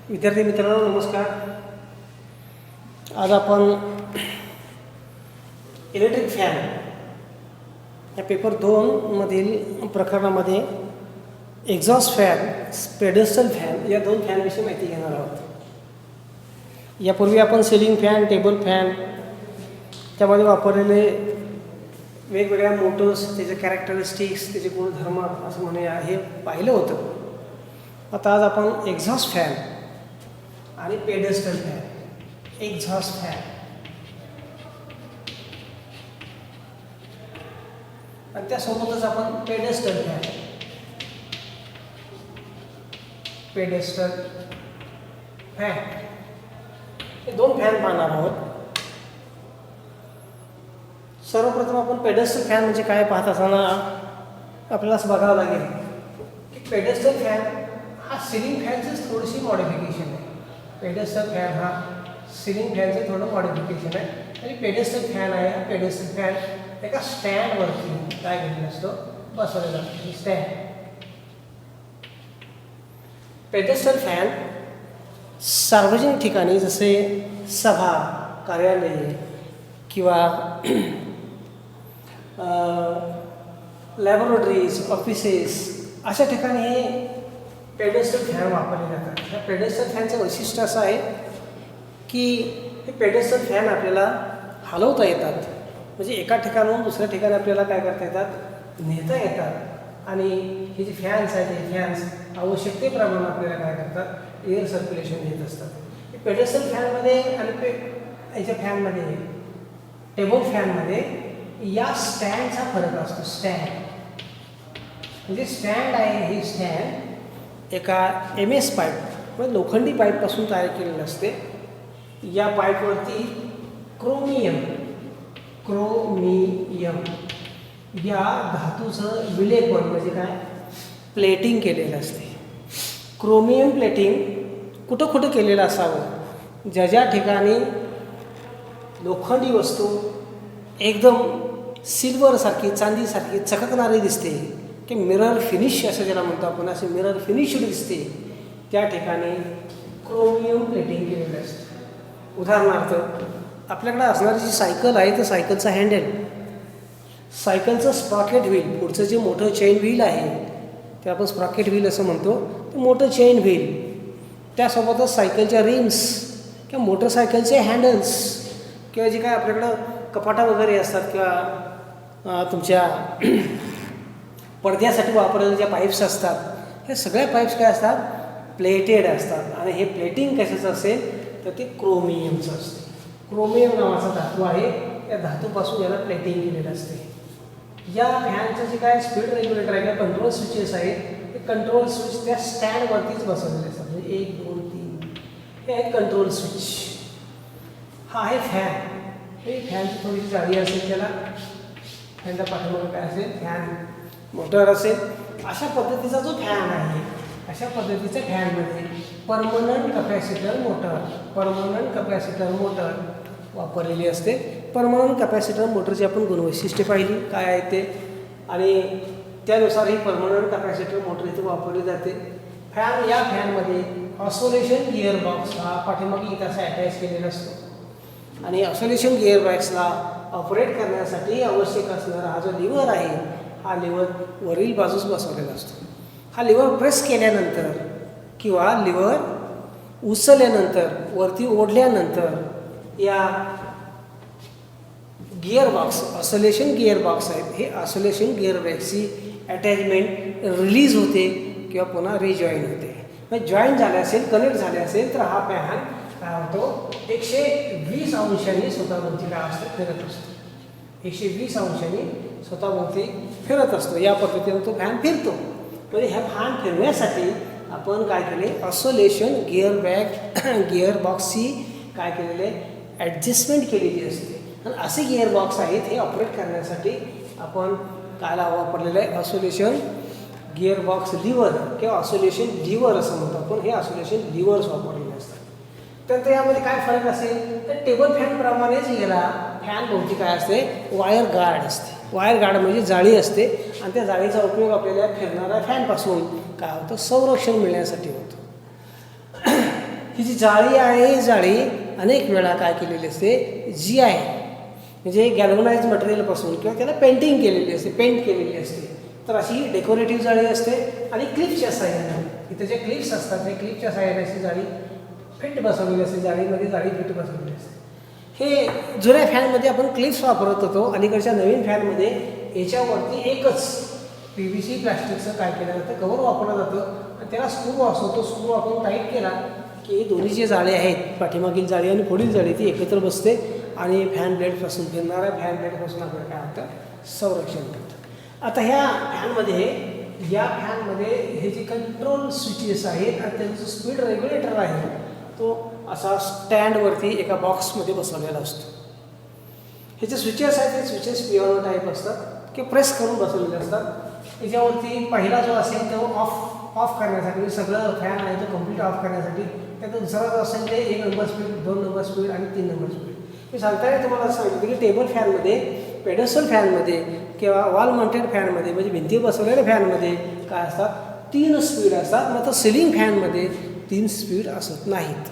विद्यार्थी मित्रांनो नमस्कार. आज आपण इलेक्ट्रिक फॅन या पेपर 2 मधील प्रकरणामध्ये एक्झॉस्ट फॅन, पेडेस्टल फॅन या दोन फॅनविषयी माहिती घेणार आहोत. यापूर्वी आपण सिलिंग फॅन, टेबल फॅन त्यामध्ये वापरलेले वेगवेगळ्या मोटर्स, त्याचे कॅरेक्टरिस्टिक्स, त्याचे गुणधर्म असं म्हणूया हे पाहिलं होतं. आता आज आपण एक्झॉस्ट फॅन आणि पेडेस्टल फॅन, एक्झॉस्ट फॅन आणि त्यासोबतच आपण पेडेस्टल फॅन, पेडेस्टल फॅन हे दोन फॅन पाहणार आहोत. सर्वप्रथम आपण पेडेस्टल फॅन म्हणजे काय पाहत असताना आपल्याला असं बघावं लागेल की पेडेस्टल फॅन हा सिलिंग फॅनचीच थोडीशी मॉडिफिकेशन आहे. पेडेस्टल फॅन हा सिलिंग फॅनचं थोडं मॉडिफिकेशन आहे आणि पेडेस्टल फॅन आहे. हा पेडेस्टल फॅन एका स्टँडवरती काय केलेलं असतं, बसवलेलं असतं स्टँड. पेडेस्टल फॅन सार्वजनिक ठिकाणी जसे सभा, कार्यालये किंवा लॅबोरेटरीज, ऑफिसेस अशा ठिकाणी हे पेडेस्टल फॅन वापरले जातात. ह्या पेडेस्टल फॅनचं वैशिष्ट्य असं आहे की हे पेडेस्टल फॅन आपल्याला हलवता येतात. म्हणजे एका ठिकाणाहून दुसऱ्या ठिकाणी आपल्याला काय करता येतात, नेता येतात. आणि हे जे फॅन्स आहेत हे फॅन्स आवश्यकतेप्रमाणे आपल्याला काय करतात, एअर सर्क्युलेशन देत असतात. हे पेडेस्टल फॅनमध्ये आणि याच्या फॅनमध्ये, टेबल फॅनमध्ये या स्टँडचा फरक असतो. स्टँड म्हणजे स्टँड आहे, हे स्टँड एका MS पाईप म्हणजे लोखंडी पाईपपासून तयार केलेलं असते. या पाईपवरती क्रोमियम या धातूचं विलेपन म्हणजे काय, प्लेटिंग केलेलं असते. क्रोमियम प्लेटिंग कुठं कुठं केलेलं असावं, ज्या ज्या ठिकाणी लोखंडी वस्तू एकदम सिल्वरसारखी, चांदीसारखी चककणारी दिसते, की मिरर फिनिश असं ज्याला म्हणतो आपण, असे मिरर फिनिश दिसते, त्या ठिकाणी क्रोमियम प्लेटिंग केलेलं असतं. उदाहरणार्थ आपल्याकडे असणारी जी सायकल आहे तर सायकलचा हँडल, सायकलचं स्प्रॉकेट व्हील, पुढचं जे मोठं चेन व्हील आहे ते आपण स्प्रॉकेट व्हील असं म्हणतो, ते मोठं चेन व्हील, त्यासोबतच सायकलच्या रिम्स किंवा मोटरसायकलचे हँडल्स किंवा जे काय आपल्याकडं कपाटा वगैरे असतात किंवा तुमच्या पडद्यासाठी वापरलेले ज्या पाईप्स असतात, हे सगळ्या पाईप्स काय असतात, प्लेटेड असतात. आणि हे प्लेटिंग कशाचं असेल तर ते क्रोमियमचं असते. क्रोमियम नावाचा धातू आहे, या धातूपासून याला प्लेटिंग केलेलं असते. या फॅनचं जे काय स्पीड रेग्युलेटर आहे किंवा कंट्रोल स्विचेस आहेत, ते कंट्रोल स्विच त्या स्टँडवरतीच बसवलेले असतात. म्हणजे 1, 2, 3 हे आहे कंट्रोल स्विच. हा आहे फॅन. हे फॅनची थोडीशी जाडी असेल, त्याला फॅनच्या पाठीमागे काय असेल, फॅन मोटर असेल. अशा पद्धतीचा जो फॅन आहे, अशा पद्धतीच्या फॅनमध्ये परमनंट कपॅसिटर मोटर वापरलेली असते. परमनंट कपॅसिटर मोटरची आपण गुणवैशिष्ट्ये पाहिली काय आहे ते, आणि त्यानुसार ही परमनंट कपॅसिटर मोटर इथे वापरली जाते. फॅन, या फॅनमध्ये ऑसोलेशन गिअर बॉक्स हा पाठीमागे इथं असा अटॅच केलेला असतो. आणि ऑसोलेशन गिअर बॉक्सला ऑपरेट करण्यासाठी आवश्यक असणारा हा जो लिव्हर आहे, हा लिव्हर वरील बाजूस बसवलेला असतो. हा लिव्हर प्रेस केल्यानंतर किंवा लिव्हर उचलल्यानंतर, वरती ओढल्यानंतर या gear box, oscillation gear box आहेत, हे ऑसोलेशन गिअर बॉक्सची अटॅचमेंट रिलीज होते किंवा पुन्हा रिजॉईन होते. म्हणजे जॉईन झाले असेल, कनेक्ट झाले असेल तर हा फॅन काय होतो, 120 अंशांनी स्वतःभोवती काय असतो, फिरत असतो. 120 अंशांनी स्वतःभोवती फिरत असतो. या पद्धतीने तो फॅन फिरतो. म्हणजे ह्या फॅन फिरण्यासाठी आपण काय केले, ऑसोलेशन गिअर बॉक्सची काय केलेले, ॲडजस्टमेंट केलेली असते. आणि असे गिअर बॉक्स आहेत, हे ऑपरेट करण्यासाठी आपण काय वापरलेलं आहे, ऑसोलेशन गिअर बॉक्स लिव्हर किंवा ऑसोलेशन लिव्हर असं म्हणतो आपण. हे ऑसोलेशन लिव्हर्स वापरलेले असतात. तर यामध्ये काय फरक असेल तर टेबल फॅनप्रमाणेच याला फॅन भोवती काय असते, वायर गार्ड असते. वायर गार्ड म्हणजे जाळी असते आणि त्या जाळीचा उपयोग आपल्याला फिरणाऱ्या फॅनपासून काय होतं, संरक्षण मिळण्यासाठी होतं. ही जी जाळी आहे ही जाळी अनेक वेळा काय केलेली असते, जी आहे म्हणजे गॅल्वनाइज मटेरियलपासून किंवा त्याला पेंटिंग केलेली असते, पेंट केलेली असते. तर अशी डेकोरेटिव्ह जाळी असते आणि क्लिपच्या साह्याने इथे जे क्लिप्स असतात त्या क्लिपच्या साह्याने अशी जाळी फिट बसवलेली असते, जाळीमध्ये जाळी फिट बसवलेली असते. हे जुन्या फॅनमध्ये आपण क्लिप्स वापरत होतो. अलीकडच्या नवीन फॅनमध्ये याच्यावरती एकच PVC प्लॅस्टिकचं काय केलं जातं, कवर वापरलं जातं आणि त्याला स्क्रू असतो. तो स्क्रू आपण टाईट केला की दोन्ही जे जाळे आहेत, पाठीमागील जाळी आणि पुढील जाळी, ती एकत्र बसते आणि फॅन ब्लेडपासून, फिरणाऱ्या फॅन ब्लेडपासून आपल्याला काय होतं, संरक्षण करतं. आता ह्या फॅनमध्ये, या फॅनमध्ये हे जे कंट्रोल स्विचेस आहेत आणि त्यांचं जो स्पीड रेग्युलेटर आहे तो असा स्टँडवरती एका बॉक्समध्ये बसवलेला असतो. हे जे स्विचेस आहेत ते स्विचेस पियानो टाईप असतात किंवा प्रेस करून बसवलेले असतात. याच्यावरती पहिला जो असेल तो ऑफ करण्यासाठी, म्हणजे सगळं फॅन आहे तो कम्प्लीट ऑफ करण्यासाठी. त्याचा दुसरा जो असेल ते 1 नंबर स्पीड, 2 नंबर स्पीड आणि 3 नंबर स्पीड. मी सांगताना तुम्हाला सांगितलं की टेबल फॅनमध्ये, पेडेस्टल फॅनमध्ये किंवा वॉल माउंटेड फॅनमध्ये म्हणजे भिंतीवर बसवलेल्या फॅनमध्ये काय असतात, 3 स्पीड असतात. मात्र सिलिंग फॅनमध्ये 3 स्पीड असत नाहीत.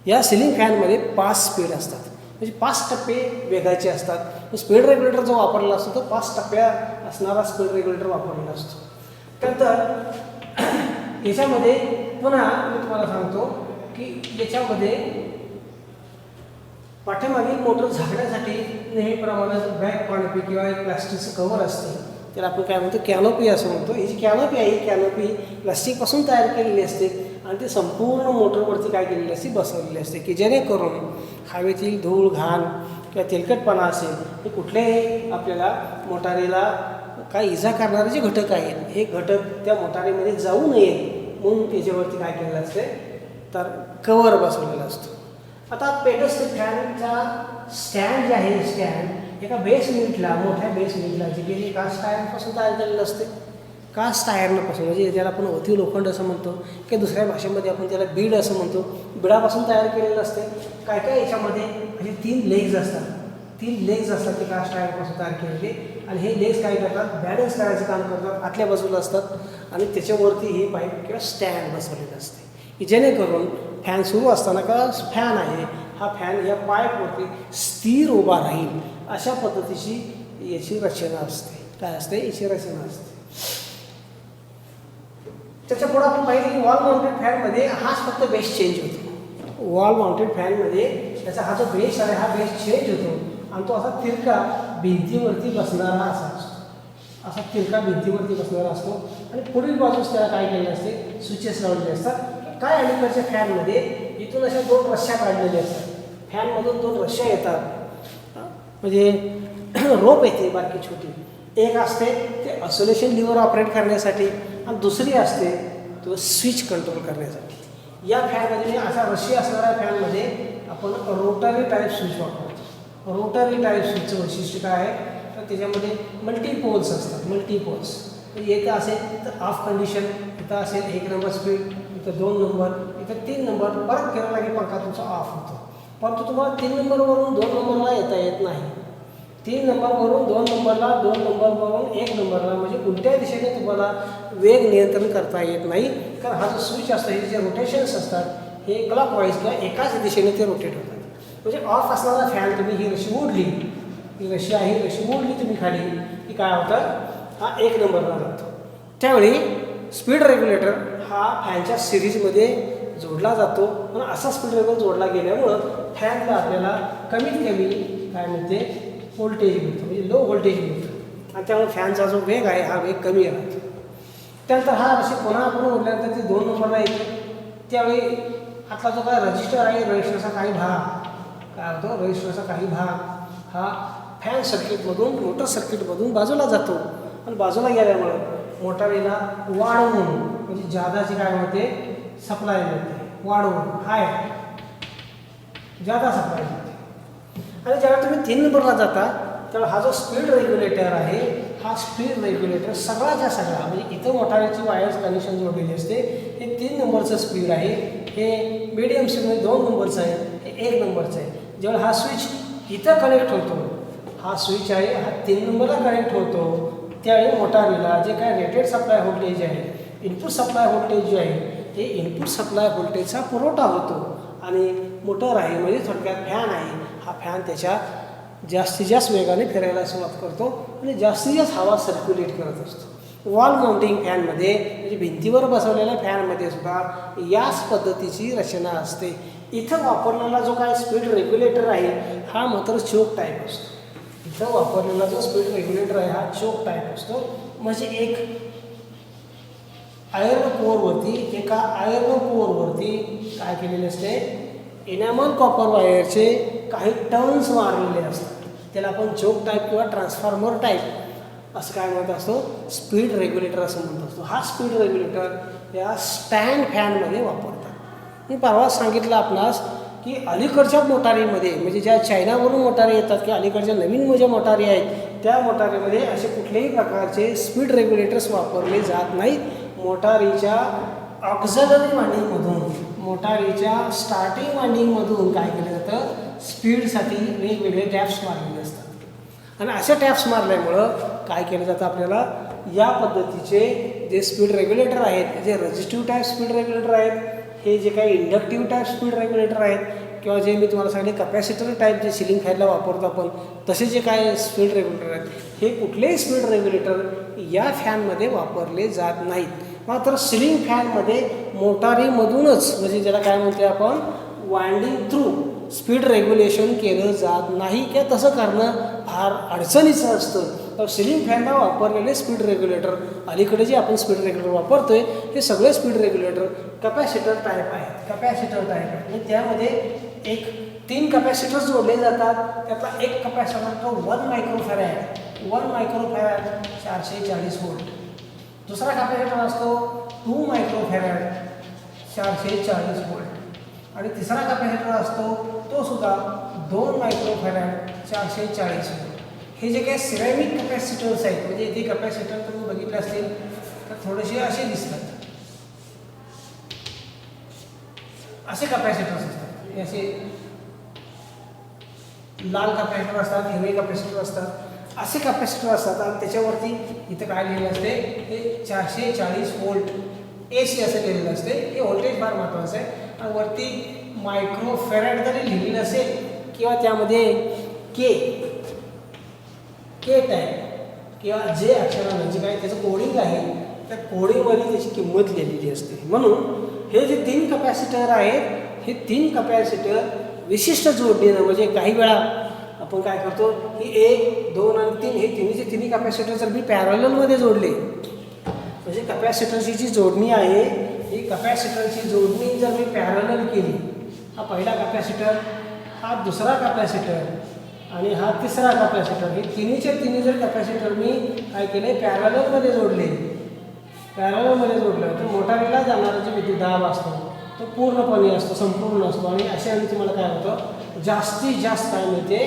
या सिलिंग फॅनमध्ये 5 स्पीड असतात, म्हणजे 5 टप्पे वेगाचे असतात. स्पीड रेग्युलेटर जो वापरलेला असतो तो 5 टप्प्या असणारा स्पीड रेग्युलेटर वापरलेला असतो. त्यानंतर याच्यामध्ये पुन्हा मी तुम्हाला सांगतो की याच्यामध्ये पाठीमागील मोटर झाकण्यासाठी नेहमीप्रमाणे बॅक कॉनपी किंवा एक प्लास्टिकचं कवर असते, त्याला आपण काय म्हणतो, कॅनोपी असं म्हणतो. ही जी कॅनोपी आहे, ही कॅनोपी प्लास्टिकपासून तयार केलेली असते आणि ती संपूर्ण मोटरवरती काय केलेली असते, बसवलेली असते की जेणेकरून हवेतील धूळ, घाण किंवा तेलकटपणा असेल हे कुठल्याही आपल्याला मोटारीला काय इजा करणारे जे घटक आहेत, हे घटक त्या मोटारीमध्ये जाऊ नये म्हणून त्याच्यावरती काय केलेलं असते, तर कवर बसवलेलं असतं. आता पेडेस्टल फॅनचा स्टँड जे आहे, स्टँड एका बेस युनिटला, मोठ्या बेस युनिटला, जे की कास्ट आयर्नपासून तयार केलेलं असते. कास्ट आयर्नपासून म्हणजे ज्याला आपण अवधी लोखंड असं म्हणतो किंवा दुसऱ्या भाषेमध्ये आपण त्याला बीड असं म्हणतो, बिडापासून तयार केलेलं असते. काय काय याच्यामध्ये म्हणजे 3 लेग्स असतात, 3 लेग्स असतात ते कास्ट आयर्नपासून तयार केलेले. आणि हे लेग्स काय करतात, बॅलन्स करायचं काम करतात, आतल्या बाजूला असतात आणि त्याच्यावरती ही पाईप किंवा स्टँड बसवलेलं असते की जेणेकरून फॅन सुरू असताना का फॅन आहे, हा फॅन या पाईपवरती स्थिर उभा राहील अशा पद्धतीची याची रचना असते. काय असते, याची रचना असते. त्याच्या पुढे आपण पाहिजे की वॉल माउंटेड फॅनमध्ये हाच फक्त बेस चेंज होतो. वॉल माउंटेड फॅनमध्ये त्याचा हा जो बेस आहे, हा बेस चेंज होतो आणि तो असा तिरका भिंतीवरती बसणारा असा असतो, असा तिरका भिंतीवरती बसणारा असतो. आणि पुढील बाजूस त्याला काय केलेलं असते, स्विचेस लावलेले असतात. काय अलीकडच्या फॅनमध्ये इथून अशा 2 रश्श्या काढलेल्या असतात, फॅनमधून 2 रश्श्या येतात, म्हणजे रोप येते बारकी छोटी. एक असते ते ऑसोलेशन लिव्हर ऑपरेट करण्यासाठी आणि दुसरी असते तो स्विच कंट्रोल करण्यासाठी. या फॅनमध्ये असा रशी असणाऱ्या फॅनमध्ये आपण रोटरी टाईप स्विच वापरतो. रोटरी टाईप स्विचचं वैशिष्ट्य काय आहे, तर त्याच्यामध्ये मल्टीपोल्स असतात, मल्टीपोल्स. इथं असेल तर ऑफ कंडिशन, इथं असेल 1 नंबर स्पीड, इथं 2 नंबर, इथं 3 नंबर. परत केला की पंखा तुमचा ऑफ होतो. परंतु तुम्हाला 3 नंबरवरून 2 नंबरला येता येत नाही. 3 नंबरवरून 2 नंबरला, 2 नंबरवरून 1 नंबरला, म्हणजे उलट्या दिशेने तुम्हाला वेग नियंत्रण करता येत नाही. कारण हा जो स्विच असतो, हे जे रोटेशन्स असतात हे क्लॉकवाईज किंवा एकाच दिशेने ते रोटेट होतात. म्हणजे ऑफ असणारा फॅन तुम्ही ही रशी ओढली, ही रशी आहे, ही रशी ओढली तुम्ही खाली की काय होतं, हा 1 नंबरला जातो. त्यावेळी स्पीड रेग्युलेटर हा फॅनच्या सिरीजमध्ये जोडला जातो. पण असा स्पीड रेग्युलेटर जोडला गेल्यामुळं फॅनला आपल्याला कमीत कमी काय म्हणते, व्होल्टेज मिळतं, म्हणजे लो व्होल्टेज मिळतं आणि त्यामुळे फॅनचा जो वेग आहे हा वेग कमी राहतो. त्यानंतर हा रशी पुन्हा आपण ओढल्यानंतर ते 2 नंबरला येते. त्यावेळी आपला जो काय रजिस्टर आहे, रजिस्टरचा काही भाग काय होतो, रजिस्टरचा काही भाग हा फॅन सर्किटमधून, मोटर सर्किटमधून बाजूला जातो आणि बाजूला गेल्यामुळं मोटारीला वाढवून, म्हणजे जादाची काय होते, सप्लाय मिळते, वाढवून हाय जादा सप्लाय मिळते. आणि ज्यावेळी तुम्ही 3 नंबरला जाता त्यावेळी हा जो स्पीड रेग्युलेटर आहे, हा स्पीड रेग्युलेटर सगळ्याच्या सगळा, म्हणजे इथं मोटारीची वायर्स कनेक्शन जोडलेली असते. हे 3 नंबरचं स्पीड आहे, हे मीडियम स्पीड म्हणजे 2 नंबरचं आहे, हे 1 नंबरचं आहे. जेव्हा हा स्विच इथं कनेक्ट होतो, हा स्विच आहे हा 3 नंबरला कनेक्ट होतो, त्यावेळी मोटारीला जे काय रेटेड सप्लाय व्होल्टेज आहे, इनपुट सप्लाय व्होल्टेज जे आहे, ते इनपुट सप्लाय व्होल्टेजचा पुरवठा होतो आणि मोटर आहे म्हणजे थोडक्यात फॅन आहे. हा फॅन त्याच्या जास्तीत जास्त वेगाने फिरायला सुरुवात करतो आणि जास्तीत जास्त हवा सर्क्युलेट करत असतो. वॉल माउंटिंग फॅनमध्ये म्हणजे भिंतीवर बसवलेल्या फॅनमध्ये सुद्धा याच पद्धतीची रचना असते. इथं वापरलेला जो काय स्पीड रेग्युलेटर आहे हा मात्र चोक टाईप असतो. इथं वापरलेला जो स्पीड रेग्युलेटर आहे हा चोक टाईप असतो. म्हणजे आयर्न कोअरवरती काय केलेले असते, एनामल कॉपर वायरचे काही टर्न्स मारलेले असतात. त्याला आपण चोक टाईप किंवा ट्रान्सफॉर्मर टाईप असं काय म्हणत असतो, स्पीड रेग्युलेटर असं म्हणत असतो. हा स्पीड रेग्युलेटर या स्टँड फॅनमध्ये वापरतात. मी परवाच सांगितलं आपणास की अलीकडच्या मोटारीमध्ये म्हणजे ज्या चायनावरून मोटारी येतात की अलीकडच्या नवीन ज्या मोटारी आहेत त्या मोटारीमध्ये असे कुठल्याही प्रकारचे स्पीड रेग्युलेटर्स वापरले जात नाहीत. मोटारीच्या ऑक्झिलरी वाइंडिंगमधून, मोटारीच्या स्टार्टिंग वाइंडिंगमधून काय केलं जातं, स्पीडसाठी वेगवेगळे टॅप्स मारलेले असतात. आणि अशा टॅप्स मारल्यामुळं काय केलं जातं, आपल्याला या पद्धतीचे जे स्पीड रेग्युलेटर आहेत, जे रेझिस्टिव्ह टाईप स्पीड रेग्युलेटर आहेत, हे जे काही इंडक्टिव्ह टाईप स्पीड रेग्युलेटर आहेत किंवा जे मी तुम्हाला सांगितले कपॅसिटर टाईप जे सिलिंग फॅनला वापरतो आपण तसे जे काय स्पीड रेग्युलेटर आहेत, हे कुठलेही स्पीड रेग्युलेटर या फॅनमध्ये वापरले जात नाहीत. मात्र सिलिंग फॅनमध्ये मोटारीमधूनच म्हणजे ज्याला काय म्हणतो आपण वाइंडिंग थ्रू स्पीड रेग्युलेशन केलं जात नाही किंवा तसं करणं फार अडचणीचं असतं. तर सिलिंग फॅनला वापरलेले स्पीड रेग्युलेटर, अलीकडे जे आपण स्पीड रेग्युलेटर वापरतोय हे सगळे स्पीड रेग्युलेटर कपॅसिटर टाईप आहेत. आणि त्यामध्ये 3 कपॅसिटर्स जोडले जातात. त्यातला एक कपॅसिटर तो 1 मायक्रोफॅरॅड 440 व्होल्ट. दुसरा कपॅसिटर असतो 2 मायक्रोफॅरॅड 440 व्होल्ट. आणि तिसरा कपॅसिटर असतो तो सुद्धा 2 मायक्रोफॅरॅड 440 व्होल्ट. हे जे काही सिरॅमिक कपॅसिटर्स आहेत म्हणजे इथे कपॅसिटर तुम्ही बघितले असतील तर थोडेसे असे दिसतात, असे कपॅसिटर्स असतात. हे असे लाल कपॅसिटर असतात, हिरवे कपॅसिटर असतात, असे कपॅसिटर असतात. आणि त्याच्यावरती इथं काय लिहिलेलं असते, हे 440 व्होल्ट AC असं लिहिलेलं असते. हे व्होल्टेज फार महत्त्वाचं आहे. आणि वरती मायक्रोफॅरॅड जरी लिहिलेलं असेल किंवा त्यामध्ये के टाईप किंवा जे अक्षरानं जे काय त्याचं कोडिंग आहे त्या कोडिंगमध्ये त्याची किंमत लिहिलेली असते. म्हणून हे जे 3 कपॅसिटर आहेत, हे 3 कपॅसिटर विशिष्ट जोडणीनं म्हणजे काही वेळा आपण काय करतो, ही 1, 2 आणि 3 हे तिन्ही कपॅसिटर जर मी पॅरललमध्ये जोडले म्हणजे कपॅसिटरची जी जोडणी आहे ही कपॅसिटरची जोडणी जर मी पॅरलल केली, हा पहिला कपॅसिटर, हा दुसरा कपॅसिटर आणि हा तिसरा कपॅसिटर, हे तिन्ही जर कपॅसिटर मी काय केले पॅरललमध्ये जोडले, तर मोटारीला जाणारा जो विद्युतदाब असतो तो पूर्णपणे असतो, संपूर्ण असतो. आणि अशा वेळी तुम्हाला काय होतं, जास्तीत जास्त काय मिळते,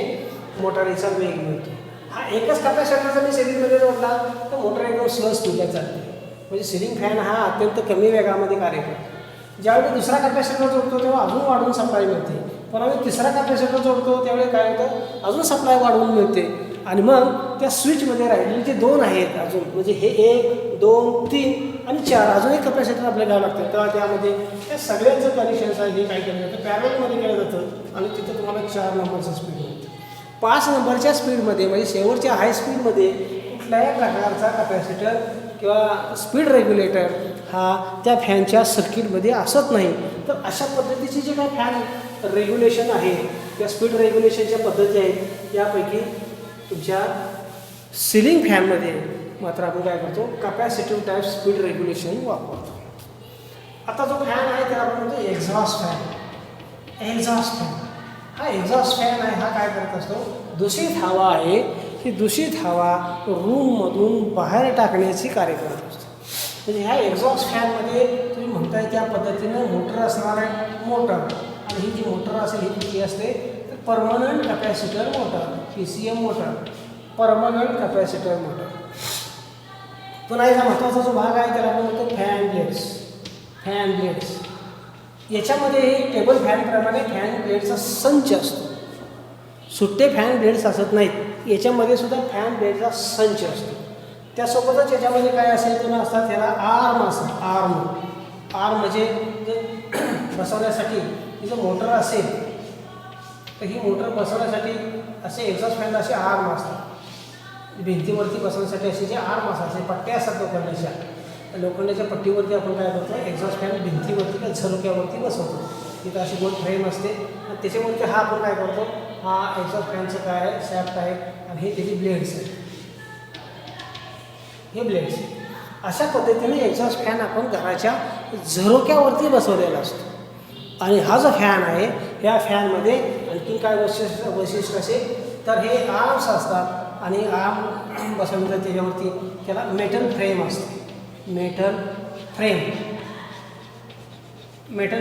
मोटारीचा वेग मिळतो. हा एकच कपॅसिटर जर मी सिरीजमध्ये जोडला तर मोटार एकदम स्लो स्पीडला चालते. म्हणजे सिलिंग फॅन हा अत्यंत कमी वेगामध्ये कार्य करतो. ज्यावेळी दुसरा कपॅसिटर जोडतो तेव्हा अजून वाढवून सप्लाय मिळते, पण आम्ही तिसरा कपॅसिटर जोडतो त्यावेळी काय होतं, अजून सप्लाय वाढवून मिळते. आणि मग त्या स्विचमध्ये राहिलेले जे 2 आहेत अजून म्हणजे हे 1, 2, 3 आणि 4 अजून एक कपॅसिटर आपल्याला घ्यावं लागतं. तेव्हा त्यामध्ये त्या सगळ्यांचं कनेक्शन्स आहे हे काय केलं जातं, पॅरलमध्ये केलं जातं. आणि तिथं तुम्हाला 4 नंबरचं स्पीड मिळतं. 5 नंबरच्या स्पीडमध्ये म्हणजे शेवटच्या हाय स्पीडमध्ये कुठल्याही प्रकारचा कपॅसिटर किंवा स्पीड रेग्युलेटर हा त्या फॅनच्या सर्किटमध्ये असत नाही. तर अशा पद्धतीचे जे काही फॅन रेग्युलेशन आहे किंवा स्पीड रेग्युलेशनच्या पद्धती आहेत यापैकी तुमच्या सिलिंग फॅनमध्ये मात्र आपण काय करतो, कपॅसिटिव्ह टाईप स्पीड रेग्युलेशन वापरतो. आता जो फॅन आहे त्याला आपण म्हणतो एक्झॉस्ट फॅन. हा एक्झॉस्ट फॅन आहे, हा काय करत असतो, दूषित हवा आहे ही दूषित हवा रूममधून बाहेर टाकण्याची कार्य करत असतो. म्हणजे ह्या एक्झॉस्ट फॅनमध्ये तुम्ही म्हणताय त्या पद्धतीनं मोटर असणार आहे, मोटर. आणि ही जी मोटर असेल ही कुठली असते, तर permanent capacitor motor, PCM motor, permanent capacitor motor. पुन्हा याचा महत्त्वाचा जो भाग आहे त्याला आपण म्हणतो फॅन ब्लेड्स. याच्यामध्ये टेबल फॅनप्रमाणे फॅन ब्लेडचा संच असतो, सुट्टे फॅन ब्लेड्स असत नाहीत. याच्यामध्ये सुद्धा फॅन ब्लेडचा संच असतो. त्यासोबतच याच्यामध्ये काय असेल तुम्ही असतात, त्याला आर्म असतात. आर्म म्हणजे बसवण्यासाठी जर मोटर असेल तर ही मोटर बसवण्यासाठी असे एक्झॉस्ट फॅन असे आर्म असतात, भिंतीवरती बसवण्यासाठी असे जे आर्म असतात, असे पट्ट्या असतात लोखंडाच्या पट्टीवरती आपण काय करतो, एक्झॉस्ट फॅन भिंतीवरती किंवा झरोक्यावरती बसवतो. तिथं अशी गोल फ्रेम असते आणि त्याच्यावरती हा आपण काय करतो, हा एक्झॉस्ट फॅनचं काय आहे, शॅफ्ट आहे आणि हे त्याची ब्लेड्स आहेत, हे ब्लेड्स. अशा पद्धतीने एक्झॉस्ट फॅन आपण घराच्या झरोक्यावरती बसवलेला असतो. आणि हा जो फॅन आहे ह्या फॅनमध्ये आणखी काय वैशिष्ट्य असेल तर हे आर्म्स असतात आणि आर्म बसवल्यानंतर त्याच्यावरती त्याला मेटल फ्रेम असते, मेटल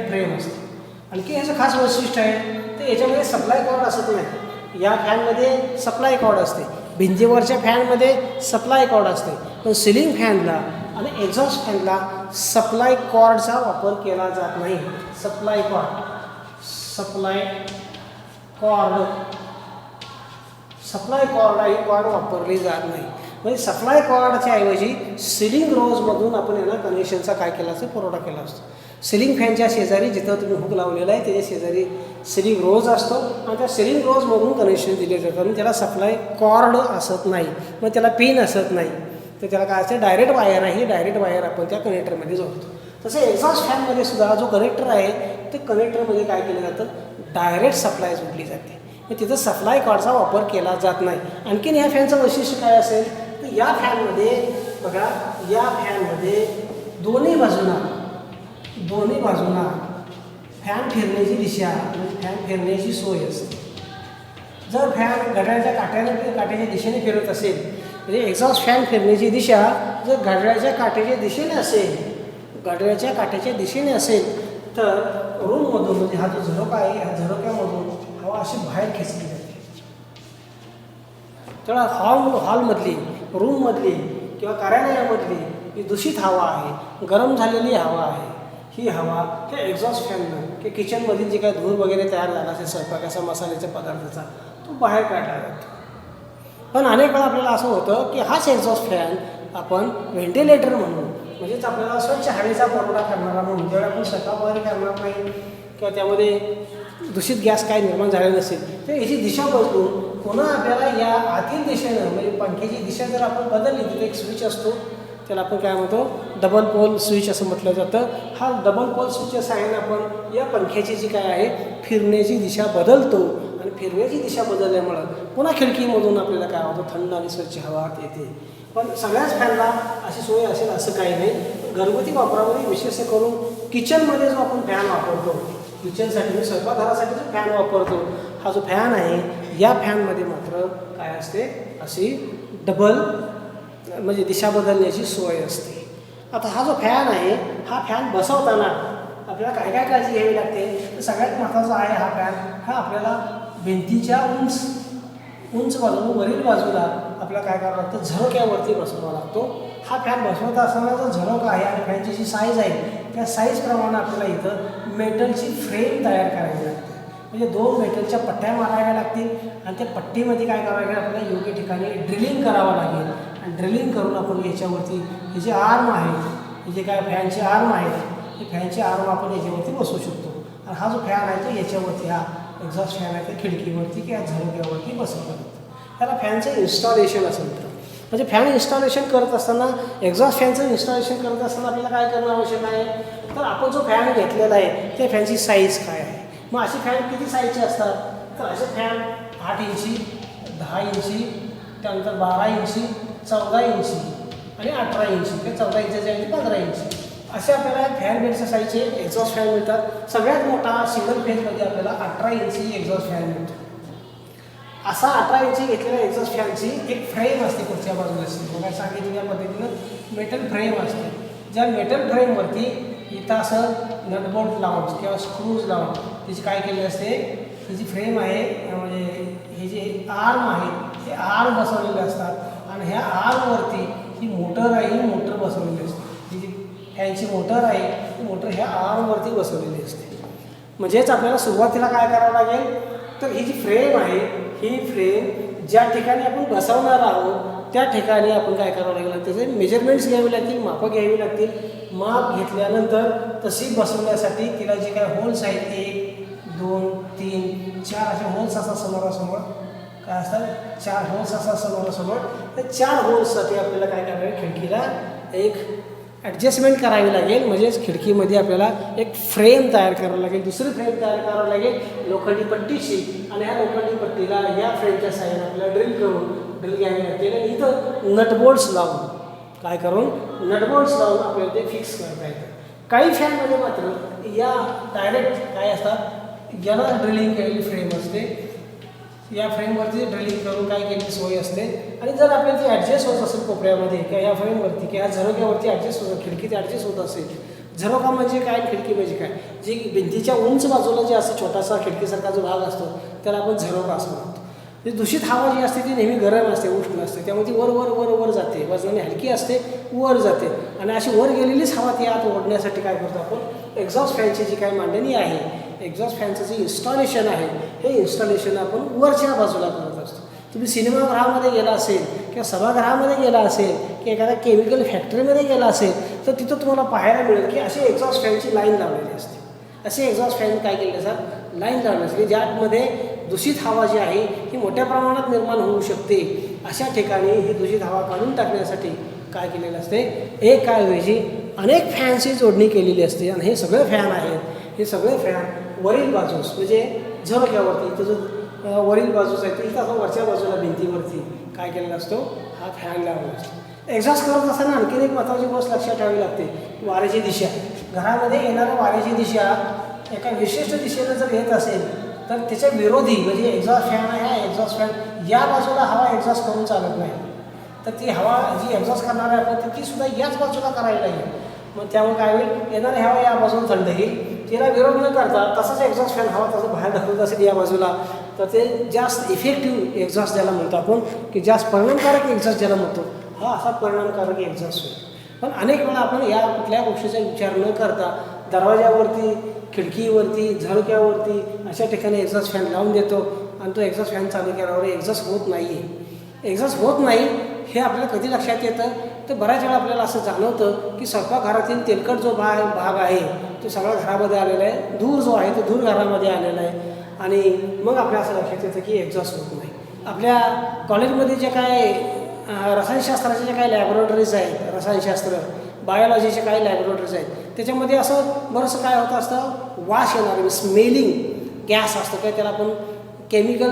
फ्रेम असते. आणखी ह्याचं खास वैशिष्ट्य आहे तर याच्यामध्ये सप्लाय कॉर्ड असत नाही. या फॅनमध्ये सप्लाय कॉर्ड असते, भिंतीवरच्या फॅनमध्ये सप्लाय कॉर्ड असते, पण सिलिंग फॅनला आणि एक्झॉस्ट फॅनला सप्लाय कॉर्डचा वापर केला जात नाही. सप्लाय कॉर्ड ही कॉर्ड वापरली जात नाही. म्हणजे सप्लाय कॉर्डच्या ऐवजी सिलिंग रोजमधून आपण यांना कनेक्शनचा काय केला असतो, पुरवठा केला असतो. सिलिंग फॅनच्या शेजारी जिथं तुम्ही हुक लावलेला आहे त्याच्या शेजारी सिलिंग रोज असतो आणि त्या सिलिंग रोजमधून कनेक्शन दिले जातं आणि त्याला सप्लाय कॉर्ड असत नाही, मग त्याला पिन असत नाही, तर त्याला काय असते, डायरेक्ट वायर आहे. ही डायरेक्ट वायर आपण त्या कनेक्टरमध्ये जोडतो. तसं एक्झॉस्ट फॅनमध्ये सुद्धा जो कनेक्टर आहे ते कनेक्टरमध्ये काय केलं जातं, डायरेक्ट सप्लाय जोडली जाते, मग तिथं सप्लाय कॉर्डचा वापर केला जात नाही. आणखीन या फॅनचं वैशिष्ट्य काय असेल तर या फॅनमध्ये बघा, या फॅनमध्ये दोन्ही बाजूना फॅन फिरण्याची दिशा म्हणजे फॅन फिरण्याची सोय असते. जर फॅन घड्याळाच्या काट्याच्या दिशेने फिरत असेल म्हणजे एक्झॉस्ट फॅन फिरण्याची दिशा जर घड्याळाच्या काट्याच्या दिशेने असेल तर रूममधून म्हणजे हा जो झरोका आहे ह्या झरोक्यामधून हवा अशी बाहेर खेचली जाते. तेव्हा हॉलमधली, रूममधली किंवा कार्यालयामधली ही दूषित हवा आहे, गरम झालेली हवा आहे, ही हवा त्या एक्झॉस्ट फॅननं की किचनमधील जे काही धूर वगैरे तयार झाला असेल स्वयंपाकाचा मसाल्याच्या पदार्थाचा तो बाहेर काढला जातो. पण अनेक वेळा आपल्याला असं होतं की हाच एक्झॉस्ट फॅन आपण व्हेंटिलेटर म्हणून म्हणजेच आपल्याला स्वच्छ हवेचा पुरवठा करणारा म्हणून, जेव्हा आपण स्वयंपाक वगैरे करणार नाही किंवा त्यामध्ये दूषित गॅस काय निर्माण झाले नसेल तर याची दिशा बदलून पुन्हा आपल्याला या आतील दिशेनं म्हणजे पंख्याची दिशा जर आपण बदलली तर एक स्विच असतो, त्याला आपण काय म्हणतो, डबल पोल स्विच असं म्हटलं जातं. हा डबल पोल स्विचच्या सहाय्याने आपण या पंख्याची जी काय आहे फिरण्याची दिशा बदलतो आणि फिरण्याची दिशा बदलल्यामुळं पुन्हा खिडकीमधून आपल्याला काय होतं, थंड आणि स्वच्छ हवा येते. पण सगळ्याच फॅनला अशी सोय असेल असं काही नाही. घरगुती वापरामध्ये विशेष करून किचनमध्ये जो आपण फॅन वापरतो, किचनसाठी म्हणजे स्वयंपाकघरासाठी जो फॅन वापरतो, हा जो फॅन आहे या फॅनमध्ये मात्र काय असते, अशी डबल म्हणजे दिशा बदलण्याची सोय असते. आता हा जो फॅन आहे हा फॅन बसवताना आपल्याला काय काय काळजी घ्यावी लागते तर सगळ्यात महत्त्वाचा आहे हा फॅन हा आपल्याला भिंतीच्या उंच बाजूला वरील बाजूला आपल्याला काय करावं लागतं, झरोक्यावरती बसवावा लागतो. हा फॅन बसवत असताना जो झरोका आहे आणि फॅनची जी साईज आहे त्या साईजप्रमाणे आपल्याला इथं मेटलची फ्रेम तयार करावी लागते. म्हणजे 2 मेटलच्या पट्ट्या माराव्या लागतील आणि त्या पट्टीमध्ये काय करावं लागेल, आपल्याला योग्य ठिकाणी ड्रिलिंग करावं लागेल आणि ड्रिलिंग करून आपण याच्यावरती हे जे आर्म आहेत, हे जे काय फॅनचे आर्म आहेत, हे फॅनचे आर्म आपण याच्यावरती बसवू शकतो. आणि हा जो फॅन आहे तो याच्यावरती, हा एक्झॉस्ट फॅन आहे ते खिडकीवरती किंवा झरोक्यावरती बसवला जातो. त्याला फॅनचं इन्स्टॉलेशन असं म्हणतात. म्हणजे फॅन इन्स्टॉलेशन करत असताना, एक्झॉस्ट फॅनचं इन्स्टॉलेशन करत असताना आपल्याला काय करणं आवश्यक आहे तर आपण जो फॅन घेतलेला आहे त्या फॅनची साईज काय आहे. मग असे फॅन किती साईजचे असतात तर असे फॅन 8 इंची, 10 इंची, त्यानंतर 12 इंची, 14 इंची आणि 18 इंची किंवा 14 इंचीच्या ऐवजी 15 इंची असे आपल्याला फॅन बेडच्या साईजचे एक्झॉस्ट फॅन मिळतात. सगळ्यात मोठा सिंगल फेजमध्ये आपल्याला 18 इंची एक्झॉस्ट फॅन मिळतो. असा 18 इंची घेतलेल्या एक्झॉस्ट फॅनची एक फ्रेम असते पुढच्या बाजूला असते, बघा सांगितलेल्या पद्धतीनं मेटल फ्रेम असते. ज्या मेटल फ्रेमवरती इथं असं नटबोल्ट लावून किंवा स्क्रूज लावून त्याची काय केली असते, ही जी फ्रेम आहे म्हणजे हे जे आर्म आहेत ते आर्म बसवलेले असतात आणि ह्या आर्मवरती ही मोटर आहे, ही मोटर बसवलेली असते. ही जी फॅनची मोटर आहे ती मोटर ह्या आर्मवरती बसवलेली असते. म्हणजेच आपल्याला सुरुवातीला काय करावं लागेल तर ही जी फ्रेम आहे ही फ्रेम ज्या ठिकाणी आपण बसवणार आहोत त्या ठिकाणी आपण काय करावं लागेल, त्याचे मेजरमेंट्स घ्यावे लागतील, मापं घ्यावी लागतील. माप घेतल्यानंतर तशी बसवण्यासाठी तिला जे काय होल्स आहेत 1, 4 असे होल्स असतात समोरासमोर. काय असतात? 4 होल्स असतात समोरासमोर. त्या 4 होल्ससाठी आपल्याला काय करावं लागेल? खिडकीला एक ॲडजस्टमेंट करावी लागेल. म्हणजेच खिडकीमध्ये आपल्याला एक फ्रेम तयार करावं लागेल. दुसरी फ्रेम तयार करावं लागेल लोखंडी पट्टीची. आणि ह्या लोखंडी पट्टीला या फ्रेमच्या साह्याने आपल्याला ड्रिल घ्यावी लागेल. आणि इथं नटबोल्ट्स लावून काय करून नटबोल्ट्स लावून आपल्याला ते फिक्स करता येतं. काही फॅनमध्ये मात्र या डायरेक्ट काय असतात, याला ड्रिलिंग केलेली फ्रेम असते. या फ्रेमवरती ड्रिलिंग करून काय केलेली सोय असते. आणि जर आपल्याला ती ॲडजस्ट होत असेल कोपऱ्यामध्ये किंवा या फ्रेमवरती किंवा या झरोक्यावरती ॲडजस्ट होतं, खिडकीत ॲडजस्ट होत असेल. झरोका म्हणजे काय, खिडकी म्हणजे काय, जी भिंतीच्या उंच बाजूला जे असं छोटासा खिडकीसारखा जो भाग असतो त्याला आपण झरोका असं म्हणतो. जी दूषित हवा जी असते ती नेहमी गरम असते, उष्ण असते. त्यामुळे ती वर वर वर वर जाते, वजनाने हलकी असते, वर जाते. आणि अशी वर गेलेलीच हवा ती आत ओढण्यासाठी काय करतो आपण, एक्झॉस्ट फॅनची जी काय मांडणी आहे, एक्झॉस्ट फॅनचं जे इन्स्टॉलेशन आहे, हे इन्स्टॉलेशन आपण वरच्या बाजूला करत असतो. तुम्ही सिनेमागृहामध्ये गेला असेल किंवा सभागृहामध्ये गेला असेल किंवा एखाद्या केमिकल फॅक्टरीमध्ये गेला असेल तर तिथं तुम्हाला पाहायला मिळेल की अशी एक्झॉस्ट फॅनची लाईन लावलेली असते. असे एक्झॉस्ट फॅन काय केले असतात, लाईन लावले असते, ज्यामध्ये दूषित हवा जी आहे ही मोठ्या प्रमाणात निर्माण होऊ शकते. अशा ठिकाणी ही दूषित हवा काढून टाकण्यासाठी काय केलेलं असते, एकाऐवजी अनेक फॅनची जोडणी केलेली असते. आणि हे सगळे फॅन आहेत, हे सगळे फॅन वरील बाजूस म्हणजे झरोक्यावरती इथं जो वरील बाजूस आहे इथं असं वरच्या बाजूला भिंतीवरती काय केलेला असतो, हा फॅन लावलेला असतो. एक्झॉस्ट करत असताना आणखीन एक महत्त्वाची गोष्ट लक्षात ठेवावी लागते, वाऱ्याची दिशा. घरामध्ये येणाऱ्या वाऱ्याची दिशा एका विशिष्ट दिशेनं जर येत असेल तर त्याच्या विरोधी म्हणजे एक्झॉस्ट फॅन आहे, हा एक्झॉस्ट फॅन या बाजूला हवा एक्झॉस्ट करून चालत नाही. तर ती हवा जी एक्झॉस्ट करणार आहे आपण ती सुद्धा याच बाजूला करायला लागेल. मग त्यामुळे काय होईल, येणारी हवा या बाजूला थंड येईल, तिला विरोध न करता तसंच एक्झॉस्ट फॅन हवा तसं बाहेर ढकलत असेल या बाजूला, तर ते जास्त इफेक्टिव्ह एक्झॉस्ट ज्याला म्हणतो आपण, की जास्त परिणामकारक एक्झॉस्ट ज्याला म्हणतो, हा असा परिणामकारक एक्झॉस्ट होईल. पण अनेक वेळा आपण या कुठल्या गोष्टीचा विचार न करता दरवाजावरती, खिडकीवरती, झरोक्यावरती अशा ठिकाणी एक्झॉस्ट फॅन लावून देतो आणि तो एक्झॉस्ट फॅन चालू केल्यावर एक्झॉस्ट होत नाही आहे. एक्झॉस्ट होत नाही हे आपल्याला कधी लक्षात येतं, तर बऱ्याच वेळा आपल्याला असं जाणवतं की स्वयंपाकघरातील तेलकट जो भाग आहे तो सगळा घरामध्ये आलेला आहे, धूर जो आहे तो धूर घरामध्ये आलेला आहे. आणि मग आपल्याला असं लक्षात येतं की एक्झॉस्ट होत नाही. आपल्या कॉलेजमध्ये जे काय रसायनशास्त्राचे जे काही लॅबोरेटरीज आहेत, रसायनशास्त्र बायोलॉजीचे काही लॅबोरेटरीज आहेत, त्याच्यामध्ये असं बरंचसं काय होतं असतं, वास येणारे स्मेलिंग गॅस असतं काय, त्याला आपण केमिकल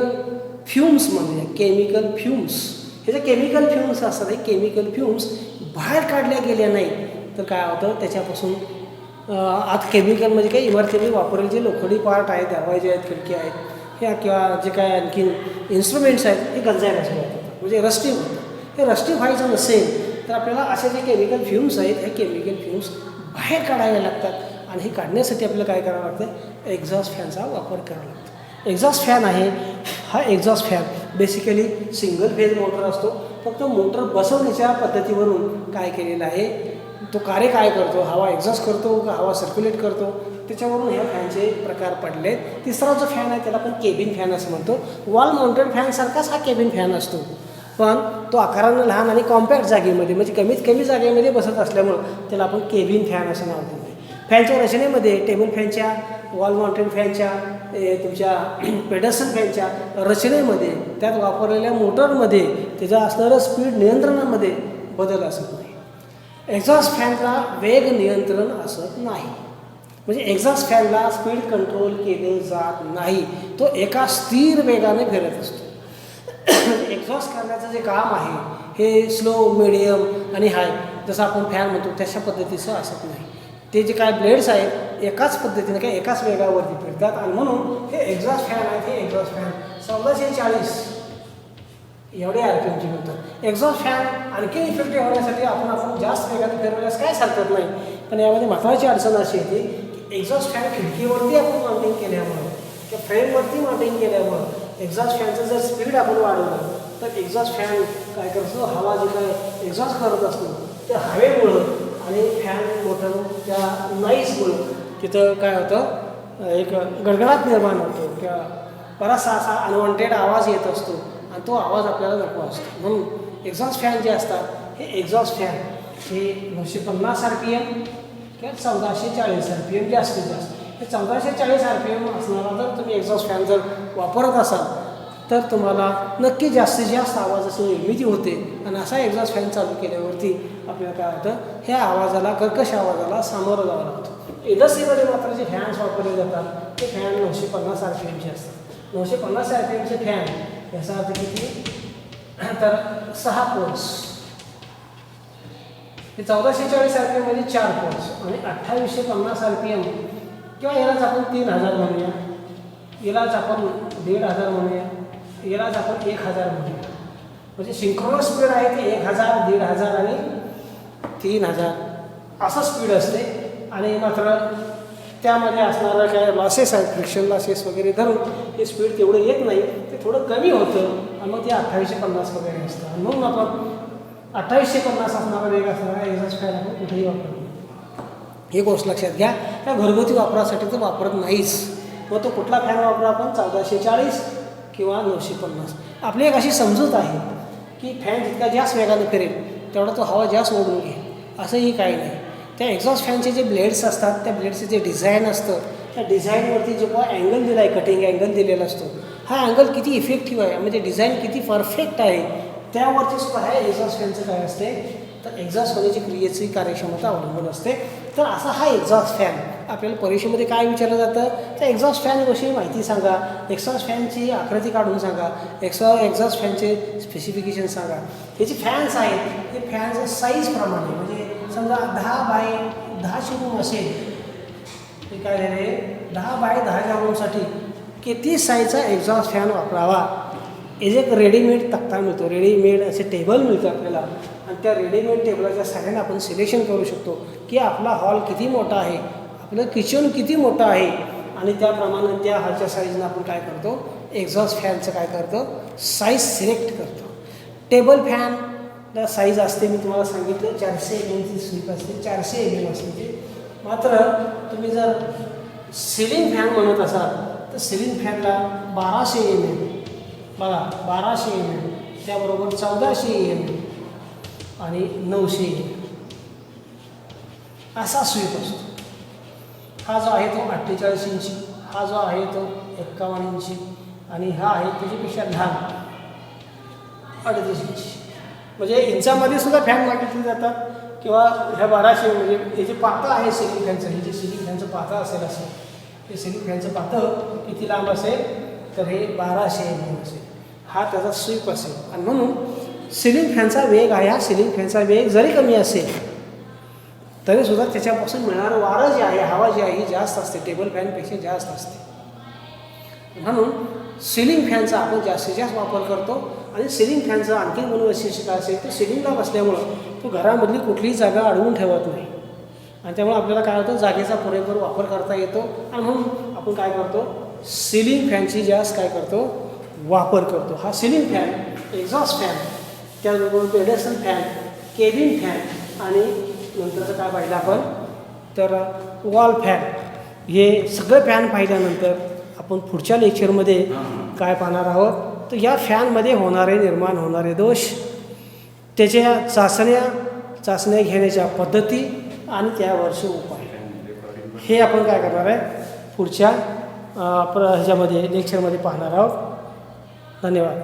फ्युम्स म्हणूया, केमिकल फ्युम्स. हे जे केमिकल फ्युम्स असतात, हे केमिकल फ्युम्स बाहेर काढल्या गेल्या नाही तर काय होतं, त्याच्यापासून आत केमिकलमध्ये काही इमारतीमध्ये वापरलेले जे लोखंडी पार्ट आहेत, दरवाजे आहेत, खिडकी आहेत, ह्या किंवा जे काय आणखीन इन्स्ट्रुमेंट्स आहेत हे गंजायला सुरुवात होतात, म्हणजे रस्टिंग होतं. हे रस्टिंग व्हायचं नसेल तर आपल्याला असे जे केमिकल फ्युम्स आहेत हे केमिकल फ्युम्स बाहेर काढावे लागतात. आणि हे काढण्यासाठी आपल्याला काय करावं लागतं, एक्झॉस्ट फॅनचा वापर करावा लागतो. एक्झॉस्ट फॅन आहे, हा exhaust fan basically single phase motor असतो. फक्त मोटर बसवण्याच्या पद्धतीवरून काय केलेलं आहे, तो कार्य काय करतो, हवा एक्झॉस्ट करतो का हवा सर्क्युलेट करतो, त्याच्यावरून ह्या फॅनचे प्रकार पडले. तिसरा जो फॅन आहे त्याला आपण केबिन फॅन असं म्हणतो. वॉल माउंटेड फॅनसारखाच हा केबिन फॅन असतो, पण तो आकारानं लहान आणि कॉम्पॅक्ट जागेमध्ये म्हणजे कमीत कमी जागेमध्ये बसत असल्यामुळं त्याला आपण केबिन फॅन असं नाव देतो. फॅनच्या रचनेमध्ये टेबल फॅनच्या, वॉल माउंटेड फॅनच्या, तुमच्या पेडस्टल फॅनच्या रचनेमध्ये, त्यात वापरलेल्या मोटरमध्ये, त्याचं असणारं स्पीड नियंत्रणामध्ये बदल असत नाही. एक्झॉस्ट फॅनला वेग नियंत्रण असत नाही, म्हणजे एक्झॉस्ट फॅनला स्पीड कंट्रोल केले जात नाही, तो एका स्थिर वेगाने फिरत असतो. एक्झॉस्ट करण्याचं जे काम आहे हे स्लो, मिडियम आणि हाय जसं आपण फॅन म्हणतो तशा पद्धतीचं असत नाही. ते जे काय ब्लेड्स आहेत एकाच पद्धतीने काय एकाच वेगावरती फिरतात आणि म्हणून हे एक्झॉस्ट फॅन आहेत. हे एक्झॉस्ट फॅन 1440 एवढे RPMचे फिरतात. एक्झॉस्ट फॅन आणखी इफेक्टिव्ह होण्यासाठी आपण जास्त वेगाने फिरवल्यास काहीच हरकत नाही. पण यामध्ये महत्त्वाची अडचण अशी येते की एक्झॉस्ट फॅन खिडकीवरती आपण माउंटिंग केल्यामुळं किंवा फ्रेमवरती माउंटिंग केल्यामुळं एक्झॉस्ट फॅनचं जर स्पीड आपण वाढवलं तर एक्झॉस्ट फॅन काय करतो, हवा जे काय एक्झॉस्ट करत असतो त्या हवेमुळं आणि फॅन मोटर त्या नॉईजमुळं तिथं काय होतं, एक गडगडाट निर्माण होतो किंवा बराचसा असा अनवॉन्टेड आवाज येत असतो आणि तो आवाज आपल्याला नको असतो. म्हणून एक्झॉस्ट फॅन जे असतात हे एक्झॉस्ट फॅन हे 950 RPM किंवा 1440 RPM जास्तीत जास्त. हे 1440 RPM असणारा जर तुम्ही एक्झॉस्ट फॅन जर वापरत असाल तर तुम्हाला नक्की जास्तीत जास्त आवाजाची निर्मिती होते आणि असा एक्झॉस्ट फॅन चालू केल्यावरती आपल्याला काय होतं, ह्या आवाजाला, कर्कश आवाजाला सामोरं जावं लागतं. इंडस्ट्रीमध्ये मात्र जे फॅन्स वापरले जातात ते फॅन 950 RPMचे असतात. 950 RPMचे फॅन याचा अर्थ किती, तर 6 पोल्स. हे 1440 RPM म्हणजे 4 पोल्स आणि 2850 RPM किंवा यालाच आपण 3000 म्हणूया, यालाच आपण 1500 म्हणूया, यालाच आपण 1000 म्हणूया. म्हणजे सिंक्रोनस स्पीड आहे ते 1000, 1500 आणि 3000 असं स्पीड असते. आणि मात्र त्यामध्ये असणारं काय लॉसेस आहेत, फ्रिक्शन लॉसेस वगैरे धरून हे स्पीड तेवढं येत नाही, ते थोडं कमी होतं आणि मग ते 2850 वगैरे असतं. आणि म्हणून आपण 2850 असणारा वेग असणारा एक्झॉस्ट फॅन आपण कुठेही वापरतो. ही गोष्ट लक्षात घ्या. त्या घरगुती वापरासाठी तर वापरत नाहीच. मग तो कुठला फॅन वापरा आपण, 1440 किंवा 950. आपली एक अशी समजूत आहे की फॅन जितका जास्त वेगाने फिरेल तेवढा तो हवा जास्त ओढून घेईल, असंही काही नाही. त्या एक्झॉस्ट फॅनचे जे ब्लेड्स असतात, त्या ब्लेड्सचे जे डिझाईन असतं, त्या डिझाईनवरती जो अँगल दिला आहे, कटिंग अँगल दिलेला असतो, हा अँगल किती इफेक्टिव्ह आहे, म्हणजे डिझाईन किती परफेक्ट आहे, त्यावरती सुद्धा ह्या एक्झॉस्ट फॅनचं काय असते, तर एक्झॉस्ट होण्याची क्रियेची कार्यक्षमता अवलंबून असते. तर असा हा एक्झॉस्ट फॅन आपल्याला परीक्षेमध्ये काय विचारलं जातं, त्या एक्झॉस्ट फॅनविषयी माहिती सांगा, एक्झॉस्ट फॅनची आकृती काढून सांगा, एक्झॉस्ट फॅनचे स्पेसिफिकेशन सांगा. हे जे फॅन्स आहेत हे फॅनच्या साईजप्रमाणे, म्हणजे समजा 10 बाय 10 रूम असेल, ते काय झाले 10 बाय 10 रूमसाठी किती साईजचा एक्झॉस्ट फॅन वापरावा. हे जे एक रेडीमेड तक्ता मिळतो, रेडीमेड असे टेबल मिळतं आपल्याला, आणि त्या रेडीमेड टेबलाच्या सहाय्याने आपण सिलेक्शन करू शकतो की आपला हॉल किती मोठा आहे, आपलं किचन किती मोठं आहे, आणि त्याप्रमाणे त्या हॉलच्या साईजनं आपण काय करतो, एक्झॉस्ट फॅनचं काय करतो, साईज सिलेक्ट करतो. टेबल फॅनला साईज असते, मी तुम्हाला सांगितलं 400 mm स्वीप असते, 400 mm असते ते. मात्र तुम्ही जर सिलिंग फॅन म्हणत असाल तर सिलिंग फॅनला 1200 mm, बघा 1200 mm, त्याबरोबर 1400 mm आणि 900 mm असा स्वीप असतो. हा जो आहे तो 48 इंची, हा जो आहे तो 51 इंची, आणि हा आहे त्याच्यापेक्षा लहान 38 इंची. म्हणजे इंचामध्ये सुद्धा फॅन मागितले जातात, किंवा ह्या 1200 म्हणजे हे जे पातळ आहे सिलिंग फॅनचं, हे जे सिलिंग फॅनचं पातळ असेल हे सिलिंग फॅनचं पातळ किती लांब असेल, तर हे 1200 mm असेल. हा त्याचा स्वीप असेल. आणि म्हणून सिलिंग फॅनचा वेग आहे, हा सिलिंग फॅनचा वेग जरी कमी असेल तरीसुद्धा त्याच्यापासून मिळणारं वारं जे आहे, हवा जी आहे ही जास्त असते, टेबल फॅनपेक्षा जास्त असते. म्हणून सिलिंग फॅनचा आपण जास्तीत जास्त वापर करतो. आणि सिलिंग फॅनचं आणखी वैशिष्ट्य काय असेल, ते सिलिंगला बसल्यामुळं तो घरामधली कुठलीही जागा अडवून ठेवत नाही, आणि त्यामुळे आपल्याला काय होतं, जागेचा पुरेपूर वापर करता येतो. आणि म्हणून आपण काय करतो, सिलिंग फॅनची जास्त काय करतो, वापर करतो. हा सिलिंग फॅन, एक्झॉस्ट फॅन, त्याचबरोबर पेडेस्टल फॅन, केबिन फॅन, आणि नंतरचं काय पाहिलं आपण, तर वॉल फॅन, हे सगळे फॅन पाहिल्यानंतर आपण पुढच्या लेक्चरमध्ये काय पाहणार आहोत, तर या फॅनमध्ये निर्माण होणारे दोष, त्याच्या चाचण्या घेण्याच्या पद्धती आणि त्यावरचे उपाय, हे आपण काय करणार आहे पुढच्या ह्याच्यामध्ये लेक्चरमध्ये पाहणार आहोत. धन्यवाद.